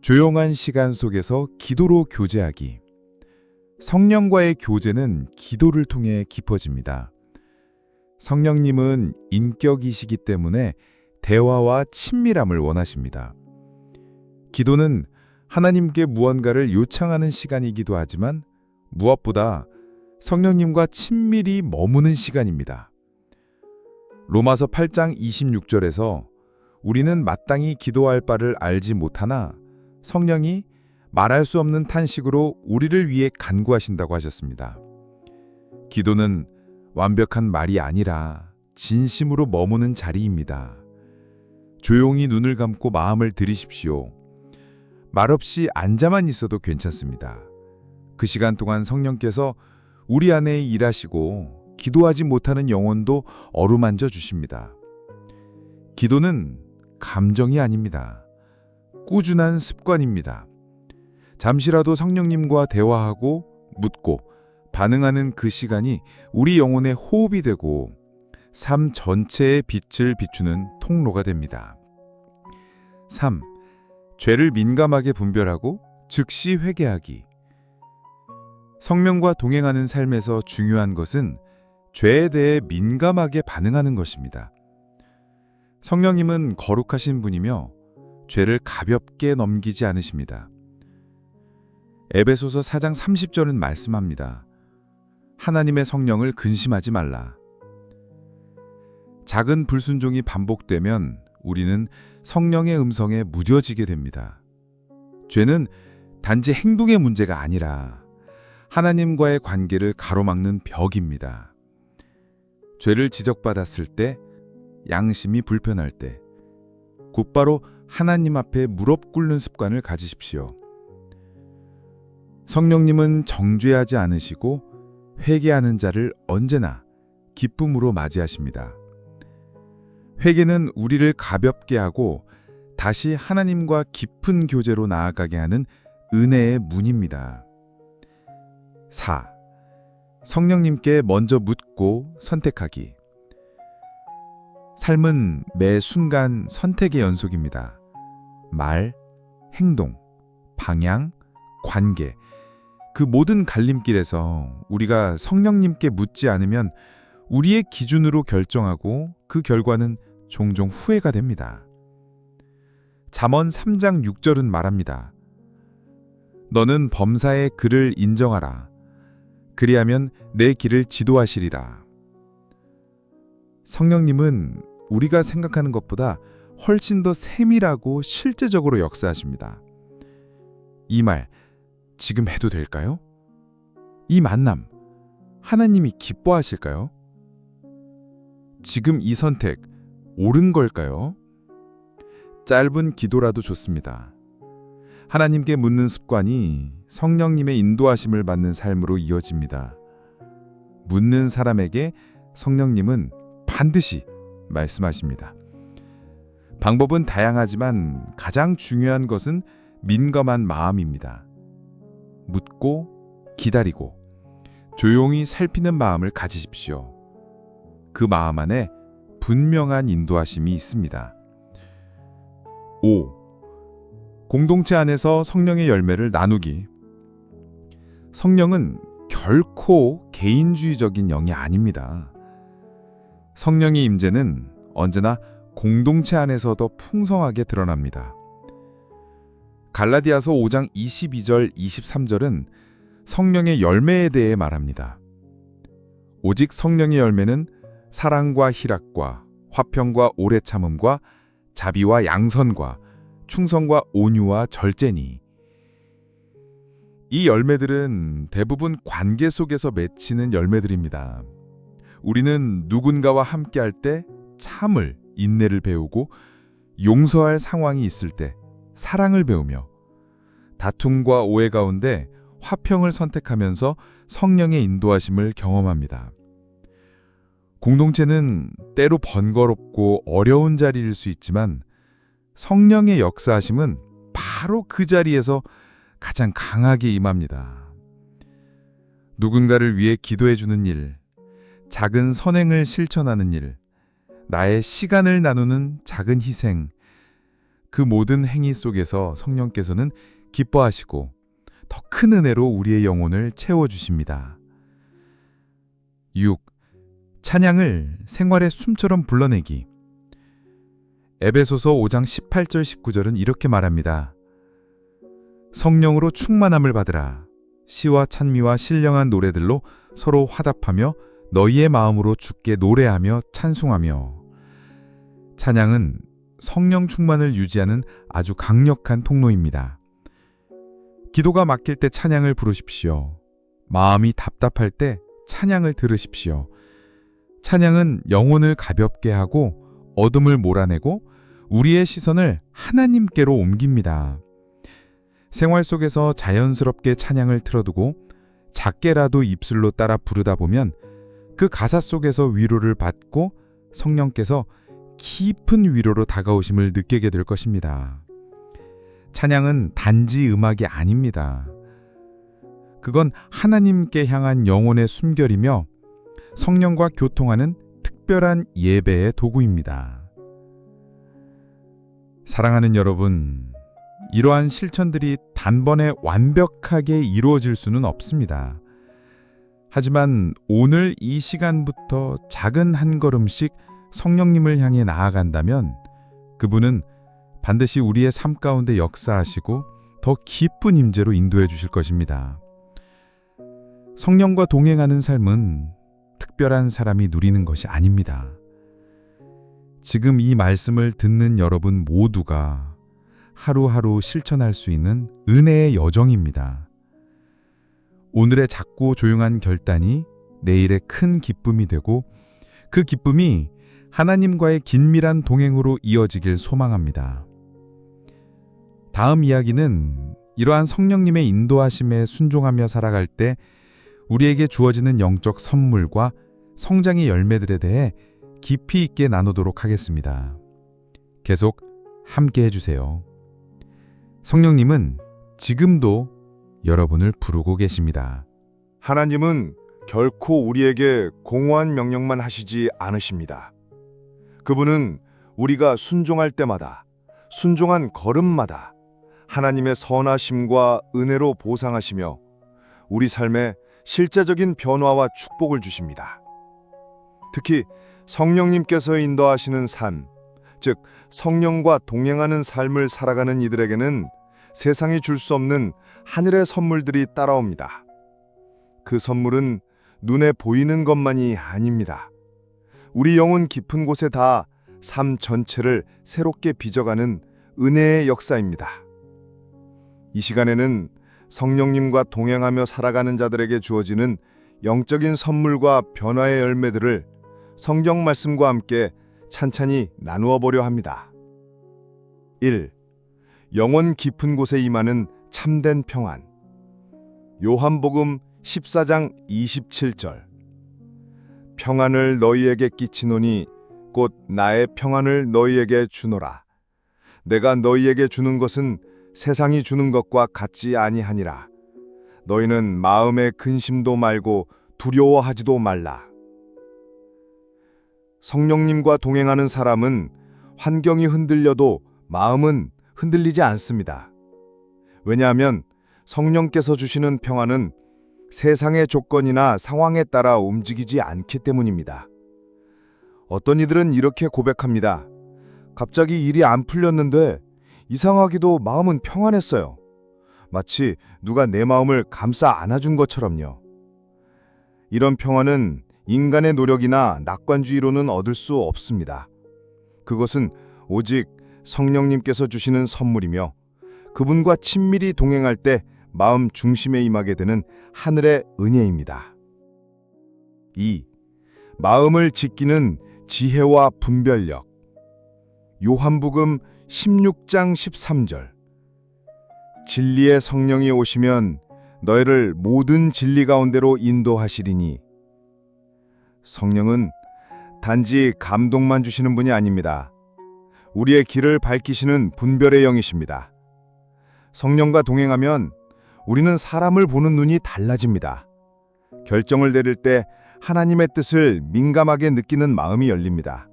Speaker 3: 조용한 시간 속에서 기도로 교제하기. 성령과의 교제는 기도를 통해 깊어집니다. 성령님은 인격이시기 때문에 대화와 친밀함을 원하십니다. 기도는 하나님께 무언가를 요청하는 시간이기도 하지만 무엇보다 성령님과 친밀히 머무는 시간입니다. 로마서 8장 26절에서 우리는 마땅히 기도할 바를 알지 못하나 성령이 말할 수 없는 탄식으로 우리를 위해 간구하신다고 하셨습니다. 기도는 완벽한 말이 아니라 진심으로 머무는 자리입니다. 조용히 눈을 감고 마음을 들이십시오. 말없이 앉아만 있어도 괜찮습니다. 그 시간 동안 성령께서 우리 안에 일하시고 기도하지 못하는 영혼도 어루만져 주십니다. 기도는 감정이 아닙니다. 꾸준한 습관입니다. 잠시라도 성령님과 대화하고 묻고 반응하는 그 시간이 우리 영혼의 호흡이 되고 삶 전체의 빛을 비추는 통로가 됩니다. 3. 죄를 민감하게 분별하고 즉시 회개하기. 성령과 동행하는 삶에서 중요한 것은 죄에 대해 민감하게 반응하는 것입니다. 성령님은 거룩하신 분이며 죄를 가볍게 넘기지 않으십니다. 에베소서 4장 30절은 말씀합니다. 하나님의 성령을 근심하지 말라. 작은 불순종이 반복되면 우리는 성령의 음성에 무뎌지게 됩니다. 죄는 단지 행동의 문제가 아니라 하나님과의 관계를 가로막는 벽입니다. 죄를 지적받았을 때, 양심이 불편할 때, 곧바로 하나님 앞에 무릎 꿇는 습관을 가지십시오. 성령님은 정죄하지 않으시고 회개하는 자를 언제나 기쁨으로 맞이하십니다. 회개는 우리를 가볍게 하고 다시 하나님과 깊은 교제로 나아가게 하는 은혜의 문입니다. 4. 성령님께 먼저 묻고 선택하기. 삶은 매 순간 선택의 연속입니다. 말, 행동, 방향, 관계, 그 모든 갈림길에서 우리가 성령님께 묻지 않으면 우리의 기준으로 결정하고 그 결과는 종종 후회가 됩니다. 잠언 3장 6절은 말합니다. 너는 범사의 그를 인정하라. 그리하면 내 길을 지도하시리라. 성령님은 우리가 생각하는 것보다 훨씬 더 세밀하고 실제적으로 역사하십니다. 이 말 지금 해도 될까요? 이 만남 하나님이 기뻐하실까요? 지금 이 선택 옳은 걸까요? 짧은 기도라도 좋습니다. 하나님께 묻는 습관이 성령님의 인도하심을 받는 삶으로 이어집니다. 묻는 사람에게 성령님은 반드시 말씀하십니다. 방법은 다양하지만 가장 중요한 것은 민감한 마음입니다. 묻고 기다리고 조용히 살피는 마음을 가지십시오.
Speaker 2: 그 마음 안에 분명한 인도하심이 있습니다. 5. 공동체 안에서 성령의 열매를 나누기. 성령은 결코 개인주의적인 영이 아닙니다. 성령의 임재는 언제나 공동체 안에서 더 풍성하게 드러납니다. 갈라디아서 5장 22절, 23절은 성령의 열매에 대해 말합니다. 오직 성령의 열매는 사랑과 희락과 화평과 오래 참음과 자비와 양선과 충성과 온유와 절제니. 이 열매들은 대부분 관계 속에서 맺히는 열매들입니다. 우리는 누군가와 함께할 때 참을, 인내를 배우고 용서할 상황이 있을 때 사랑을 배우며 다툼과 오해 가운데 화평을 선택하면서 성령의 인도하심을 경험합니다. 공동체는 때로 번거롭고 어려운 자리일 수 있지만 성령의 역사하심은 바로 그 자리에서 가장 강하게 임합니다. 누군가를 위해 기도해주는 일, 작은 선행을 실천하는 일, 나의 시간을 나누는 작은 희생, 그 모든 행위 속에서 성령께서는 기뻐하시고 더 큰 은혜로 우리의 영혼을 채워주십니다. 6. 찬양을 생활의 숨처럼 불러내기. 에베소서 5장 18절 19절은 이렇게 말합니다. 성령으로 충만함을 받으라. 시와 찬미와 신령한 노래들로 서로 화답하며 너희의 마음으로 주께 노래하며 찬송하며. 찬양은 성령 충만을 유지하는 아주 강력한 통로입니다. 기도가 막힐 때 찬양을 부르십시오. 마음이 답답할 때 찬양을 들으십시오. 찬양은 영혼을 가볍게 하고 어둠을 몰아내고 우리의 시선을 하나님께로 옮깁니다. 생활 속에서 자연스럽게 찬양을 틀어두고 작게라도 입술로 따라 부르다 보면 그 가사 속에서 위로를 받고 성령께서 깊은 위로로 다가오심을 느끼게 될 것입니다. 찬양은 단지 음악이 아닙니다. 그건 하나님께 향한 영혼의 숨결이며 성령과 교통하는 특별한 예배의 도구입니다. 사랑하는 여러분, 이러한 실천들이 단번에 완벽하게 이루어질 수는 없습니다. 하지만 오늘 이 시간부터 작은 한 걸음씩 성령님을 향해 나아간다면 그분은 반드시 우리의 삶 가운데 역사하시고 더 깊은 임재로 인도해 주실 것입니다. 성령과 동행하는 삶은 특별한 사람이 누리는 것이 아닙니다. 지금 이 말씀을 듣는 여러분 모두가 하루하루 실천할 수 있는 은혜의 여정입니다. 오늘의 작고 조용한 결단이 내일의 큰 기쁨이 되고 그 기쁨이 하나님과의 긴밀한 동행으로 이어지길 소망합니다. 다음 이야기는 이러한 성령님의 인도하심에 순종하며 살아갈 때 우리에게 주어지는 영적 선물과 성장의 열매들에 대해 깊이 있게 나누도록 하겠습니다. 계속 함께 해주세요. 성령님은 지금도 여러분을 부르고 계십니다.
Speaker 4: 하나님은 결코 우리에게 공허한 명령만 하시지 않으십니다. 그분은 우리가 순종할 때마다, 순종한 걸음마다 하나님의 선하심과 은혜로 보상하시며 우리 삶에 실제적인 변화와 축복을 주십니다. 특히 성령님께서 인도하시는 삶, 즉 성령과 동행하는 삶을 살아가는 이들에게는 세상이 줄 수 없는 하늘의 선물들이 따라옵니다. 그 선물은 눈에 보이는 것만이 아닙니다. 우리 영혼 깊은 곳에 다 삶 전체를 새롭게 빚어가는 은혜의 역사입니다. 이 시간에는 성령님과 동행하며 살아가는 자들에게 주어지는 영적인 선물과 변화의 열매들을 성경 말씀과 함께 찬찬히 나누어 보려 합니다. 1. 영혼 깊은 곳에 임하는 참된 평안. 요한복음 14장 27절. 평안을 너희에게 끼치노니 곧 나의 평안을 너희에게 주노라. 내가 너희에게 주는 것은 세상이 주는 것과 같지 아니하니라. 너희는 마음의 근심도 말고 두려워하지도 말라. 성령님과 동행하는 사람은 환경이 흔들려도 마음은 흔들리지 않습니다. 왜냐하면 성령께서 주시는 평안은 세상의 조건이나 상황에 따라 움직이지 않기 때문입니다. 어떤 이들은 이렇게 고백합니다. 갑자기 일이 안 풀렸는데 이상하게도 마음은 평안했어요. 마치 누가 내 마음을 감싸 안아준 것처럼요. 이런 평안은 인간의 노력이나 낙관주의로는 얻을 수 없습니다. 그것은 오직 성령님께서 주시는 선물이며 그분과 친밀히 동행할 때 마음 중심에 임하게 되는 하늘의 은혜입니다. 2. 마음을 지키는 지혜와 분별력. 요한복음 16장 13절. 진리의 성령이 오시면 너희를 모든 진리 가운데로 인도하시리니. 성령은 단지 감동만 주시는 분이 아닙니다. 우리의 길을 밝히시는 분별의 영이십니다. 성령과 동행하면 우리는 사람을 보는 눈이 달라집니다. 결정을 내릴 때 하나님의 뜻을 민감하게 느끼는 마음이 열립니다.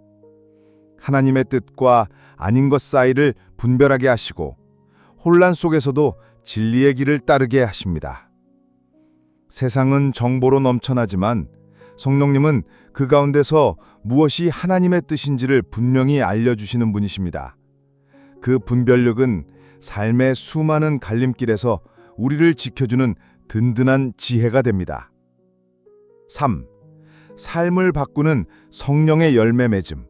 Speaker 4: 하나님의 뜻과 아닌 것 사이를 분별하게 하시고 혼란 속에서도 진리의 길을 따르게 하십니다. 세상은 정보로 넘쳐나지만 성령님은 그 가운데서 무엇이 하나님의 뜻인지를 분명히 알려주시는 분이십니다. 그 분별력은 삶의 수많은 갈림길에서 우리를 지켜주는 든든한 지혜가 됩니다. 3. 삶을 바꾸는 성령의 열매 맺음.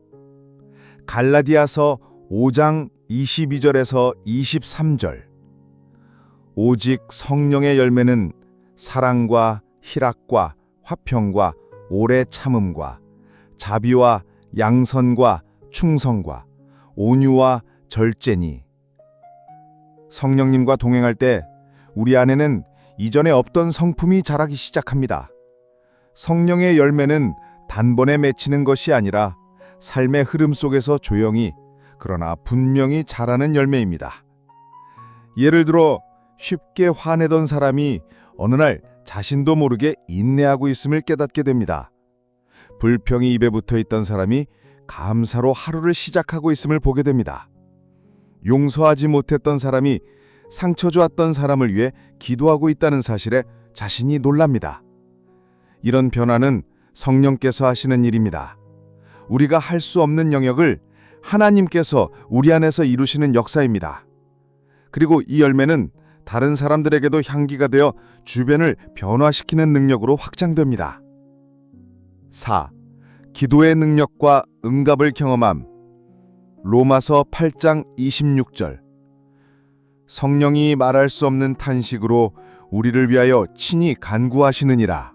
Speaker 4: 갈라디아서 5장 22절에서 23절. 오직 성령의 열매는 사랑과 희락과 화평과 오래 참음과 자비와 양선과 충성과 온유와 절제니. 성령님과 동행할 때 우리 안에는 이전에 없던 성품이 자라기 시작합니다. 성령의 열매는 단번에 맺히는 것이 아니라 삶의 흐름 속에서 조용히 그러나 분명히 자라는 열매입니다. 예를 들어 쉽게 화내던 사람이 어느 날 자신도 모르게 인내하고 있음을 깨닫게 됩니다. 불평이 입에 붙어 있던 사람이 감사로 하루를 시작하고 있음을 보게 됩니다. 용서하지 못했던 사람이 상처 주었던 사람을 위해 기도하고 있다는 사실에 자신이 놀랍니다. 이런 변화는 성령께서 하시는 일입니다. 우리가 할 수 없는 영역을 하나님께서 우리 안에서 이루시는 역사입니다. 그리고 이 열매는 다른 사람들에게도 향기가 되어 주변을 변화시키는 능력으로 확장됩니다. 4. 기도의 능력과 응답을 경험함. 로마서 8장 26절. 성령이 말할 수 없는 탄식으로 우리를 위하여 친히 간구하시느니라.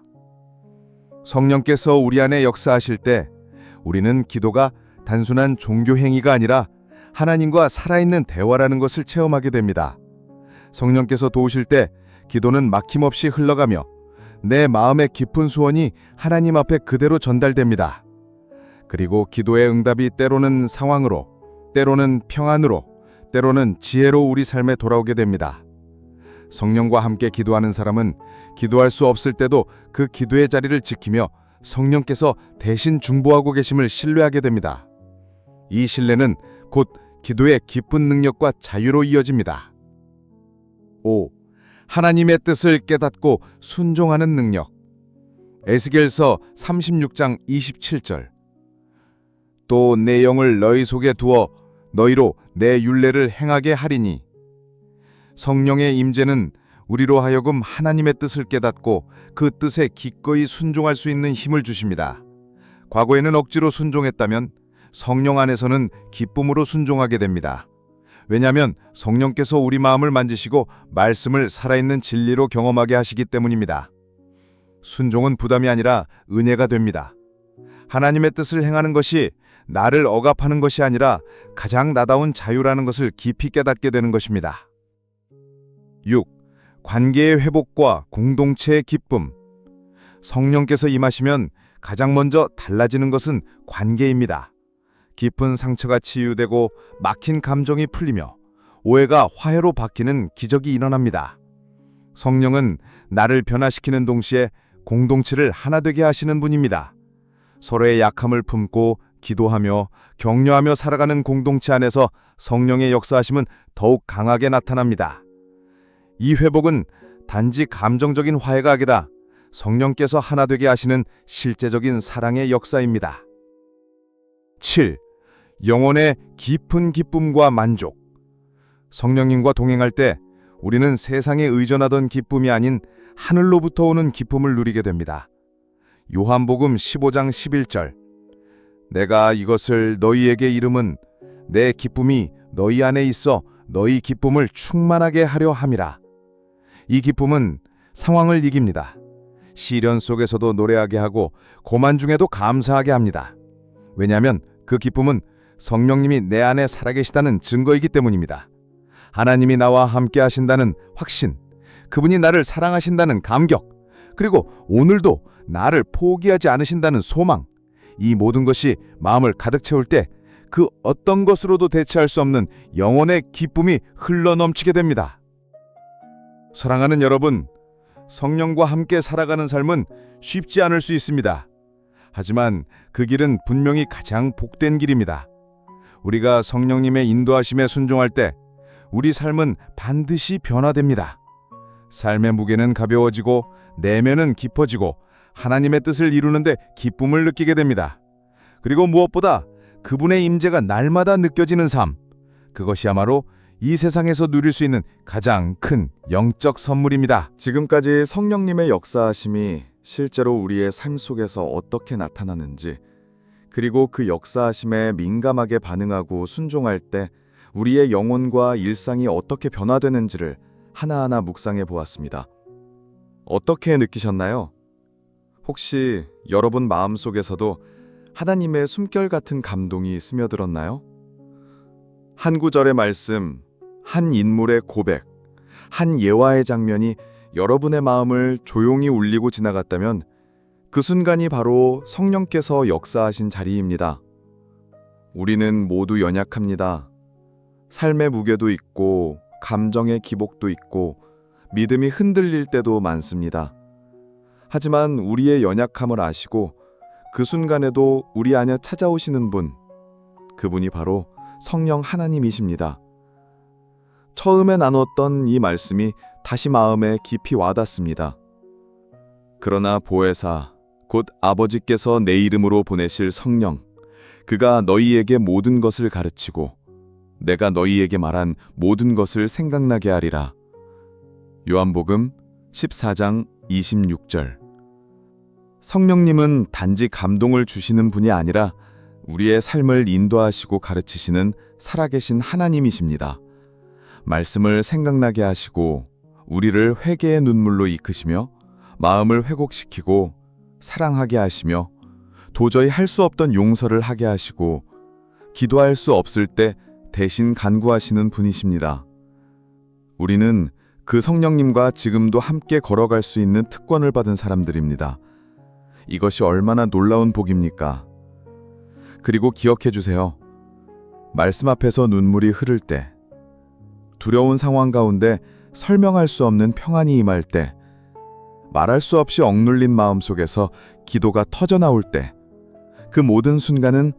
Speaker 4: 성령께서 우리 안에 역사하실 때 우리는 기도가 단순한 종교 행위가 아니라 하나님과 살아있는 대화라는 것을 체험하게 됩니다. 성령께서 도우실 때 기도는 막힘없이 흘러가며 내 마음의 깊은 소원이 하나님 앞에 그대로 전달됩니다. 그리고 기도의 응답이 때로는 상황으로, 때로는 평안으로, 때로는 지혜로 우리 삶에 돌아오게 됩니다. 성령과 함께 기도하는 사람은 기도할 수 없을 때도 그 기도의 자리를 지키며 성령께서 대신 중보하고 계심을 신뢰하게 됩니다. 이 신뢰는 곧 기도의 깊은 능력과 자유로 이어집니다. 5. 하나님의 뜻을 깨닫고 순종하는 능력. 에스겔서 36장 27절. 또 내 영을 너희 속에 두어 너희로 내 율례를 행하게 하리니. 성령의 임재는 우리로 하여금 하나님의 뜻을 깨닫고 그 뜻에 기꺼이 순종할 수 있는 힘을 주십니다. 과거에는 억지로 순종했다면 성령 안에서는 기쁨으로 순종하게 됩니다. 왜냐하면 성령께서 우리 마음을 만지시고 말씀을 살아있는 진리로 경험하게 하시기 때문입니다. 순종은 부담이 아니라 은혜가 됩니다. 하나님의 뜻을 행하는 것이 나를 억압하는 것이 아니라 가장 나다운 자유라는 것을 깊이 깨닫게 되는 것입니다. 6. 관계의 회복과 공동체의 기쁨. 성령께서 임하시면 가장 먼저 달라지는 것은 관계입니다. 깊은 상처가 치유되고 막힌 감정이 풀리며 오해가 화해로 바뀌는 기적이 일어납니다. 성령은 나를 변화시키는 동시에 공동체를 하나 되게 하시는 분입니다. 서로의 약함을 품고 기도하며 격려하며 살아가는 공동체 안에서 성령의 역사하심은 더욱 강하게 나타납니다. 이 회복은 단지 감정적인 화해가 아니라 성령께서 하나 되게 하시는 실제적인 사랑의 역사입니다. 7. 영혼의 깊은 기쁨과 만족. 성령님과 동행할 때 우리는 세상에 의존하던 기쁨이 아닌 하늘로부터 오는 기쁨을 누리게 됩니다. 요한복음 15장 11절. 내가 이것을 너희에게 이름은 내 기쁨이 너희 안에 있어 너희 기쁨을 충만하게 하려 함이라. 이 기쁨은 상황을 이깁니다. 시련 속에서도 노래하게 하고 고만 중에도 감사하게 합니다. 왜냐하면 그 기쁨은 성령님이 내 안에 살아계시다는 증거이기 때문입니다. 하나님이 나와 함께 하신다는 확신, 그분이 나를 사랑하신다는 감격, 그리고 오늘도 나를 포기하지 않으신다는 소망, 이 모든 것이 마음을 가득 채울 때 그 어떤 것으로도 대체할 수 없는 영혼의 기쁨이 흘러넘치게 됩니다. 사랑하는 여러분, 성령과 함께 살아가는 삶은 쉽지 않을 수 있습니다. 하지만 그 길은 분명히 가장 복된 길입니다. 우리가 성령님의 인도하심에 순종할 때 우리 삶은 반드시 변화됩니다. 삶의 무게는 가벼워지고 내면은 깊어지고 하나님의 뜻을 이루는데 기쁨을 느끼게 됩니다. 그리고 무엇보다 그분의 임재가 날마다 느껴지는 삶, 그것이야말로 이 세상에서 누릴 수 있는 가장 큰 영적 선물입니다.
Speaker 2: 지금까지 성령님의 역사하심이 실제로 우리의 삶 속에서 어떻게 나타나는지, 그리고 그 역사하심에 민감하게 반응하고 순종할 때 우리의 영혼과 일상이 어떻게 변화되는지를 하나하나 묵상해 보았습니다. 어떻게 느끼셨나요? 혹시 여러분 마음속에서도 하나님의 숨결 같은 감동이 스며들었나요? 한 구절의 말씀, 한 인물의 고백, 한 예화의 장면이 여러분의 마음을 조용히 울리고 지나갔다면 그 순간이 바로 성령께서 역사하신 자리입니다. 우리는 모두 연약합니다. 삶의 무게도 있고 감정의 기복도 있고 믿음이 흔들릴 때도 많습니다. 하지만 우리의 연약함을 아시고 그 순간에도 우리 안에 찾아오시는 분, 그분이 바로 성령 하나님이십니다. 처음에 나눴던 이 말씀이 다시 마음에 깊이 와닿습니다. 그러나 보혜사, 곧 아버지께서 내 이름으로 보내실 성령, 그가 너희에게 모든 것을 가르치고 내가 너희에게 말한 모든 것을 생각나게 하리라. 요한복음 14장 26절. 성령님은 단지 감동을 주시는 분이 아니라 우리의 삶을 인도하시고 가르치시는 살아계신 하나님이십니다. 말씀을 생각나게 하시고 우리를 회개의 눈물로 이끄시며 마음을 회복시키고 사랑하게 하시며 도저히 할 수 없던 용서를 하게 하시고 기도할 수 없을 때 대신 간구하시는 분이십니다. 우리는 그 성령님과 지금도 함께 걸어갈 수 있는 특권을 받은 사람들입니다. 이것이 얼마나 놀라운 복입니까? 그리고 기억해 주세요. 말씀 앞에서 눈물이 흐를 때, 두려운 상황 가운데 설명할 수 없는 평안이 임할 때, 말할 수 없이 억눌린 마음 속에서 기도가 터져나올 때, 그 모든 순간은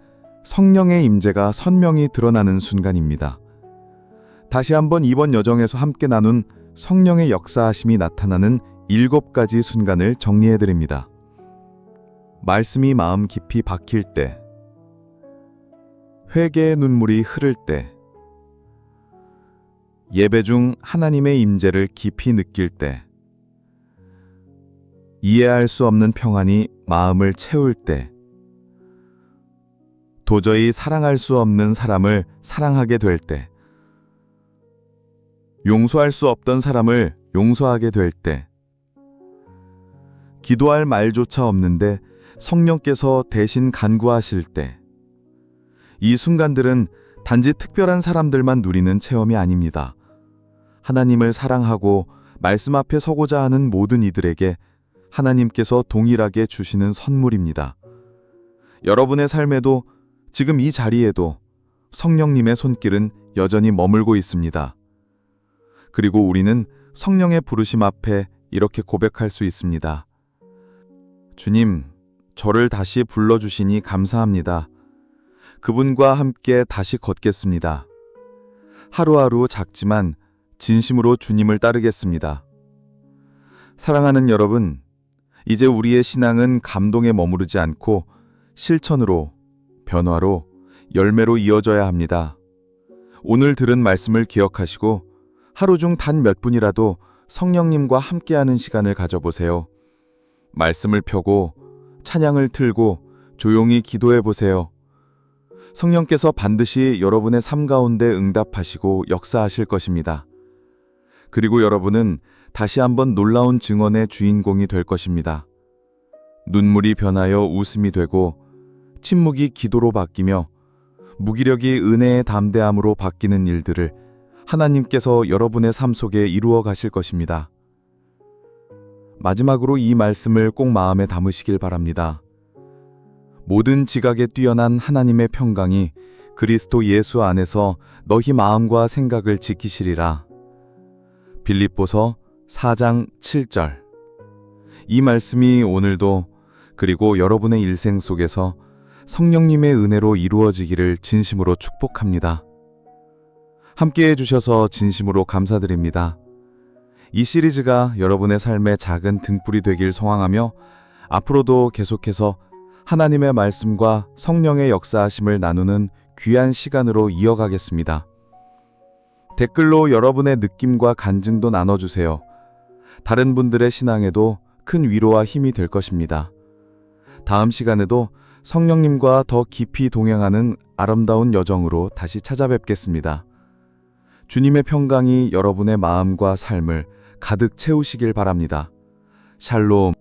Speaker 2: 성령의 임재가 선명히 드러나는 순간입니다. 다시 한번 이번 여정에서 함께 나눈 성령의 역사하심이 나타나는 7가지 순간을 정리해드립니다. 말씀이 마음 깊이 박힐 때, 회개의 눈물이 흐를 때, 예배 중 하나님의 임재를 깊이 느낄 때, 이해할 수 없는 평안이 마음을 채울 때, 도저히 사랑할 수 없는 사람을 사랑하게 될 때, 용서할 수 없던 사람을 용서하게 될 때, 기도할 말조차 없는데 성령께서 대신 간구하실 때, 이 순간들은 단지 특별한 사람들만 누리는 체험이 아닙니다. 하나님을 사랑하고 말씀 앞에 서고자 하는 모든 이들에게 하나님께서 동일하게 주시는 선물입니다. 여러분의 삶에도 지금 이 자리에도 성령님의 손길은 여전히 머물고 있습니다. 그리고 우리는 성령의 부르심 앞에 이렇게 고백할 수 있습니다. 주님, 저를 다시 불러주시니 감사합니다. 그분과 함께 다시 걷겠습니다. 하루하루 작지만 진심으로 주님을 따르겠습니다. 사랑하는 여러분, 이제 우리의 신앙은 감동에 머무르지 않고 실천으로, 변화로, 열매로 이어져야 합니다. 오늘 들은 말씀을 기억하시고 하루 중 단 몇 분이라도 성령님과 함께하는 시간을 가져보세요. 말씀을 펴고 찬양을 틀고 조용히 기도해 보세요. 성령께서 반드시 여러분의 삶 가운데 응답하시고 역사하실 것입니다. 그리고 여러분은 다시 한번 놀라운 증언의 주인공이 될 것입니다. 눈물이 변하여 웃음이 되고 침묵이 기도로 바뀌며 무기력이 은혜의 담대함으로 바뀌는 일들을 하나님께서 여러분의 삶 속에 이루어 가실 것입니다. 마지막으로 이 말씀을 꼭 마음에 담으시길 바랍니다. 모든 지각에 뛰어난 하나님의 평강이 그리스도 예수 안에서 너희 마음과 생각을 지키시리라. 빌립보서 4장 7절. 이 말씀이 오늘도 그리고 여러분의 일생 속에서 성령님의 은혜로 이루어지기를 진심으로 축복합니다. 함께 해주셔서 진심으로 감사드립니다. 이 시리즈가 여러분의 삶의 작은 등불이 되길 소망하며 앞으로도 계속해서 하나님의 말씀과 성령의 역사하심을 나누는 귀한 시간으로 이어가겠습니다. 댓글로 여러분의 느낌과 간증도 나눠주세요. 다른 분들의 신앙에도 큰 위로와 힘이 될 것입니다. 다음 시간에도 성령님과 더 깊이 동행하는 아름다운 여정으로 다시 찾아뵙겠습니다. 주님의 평강이 여러분의 마음과 삶을 가득 채우시길 바랍니다. 샬롬.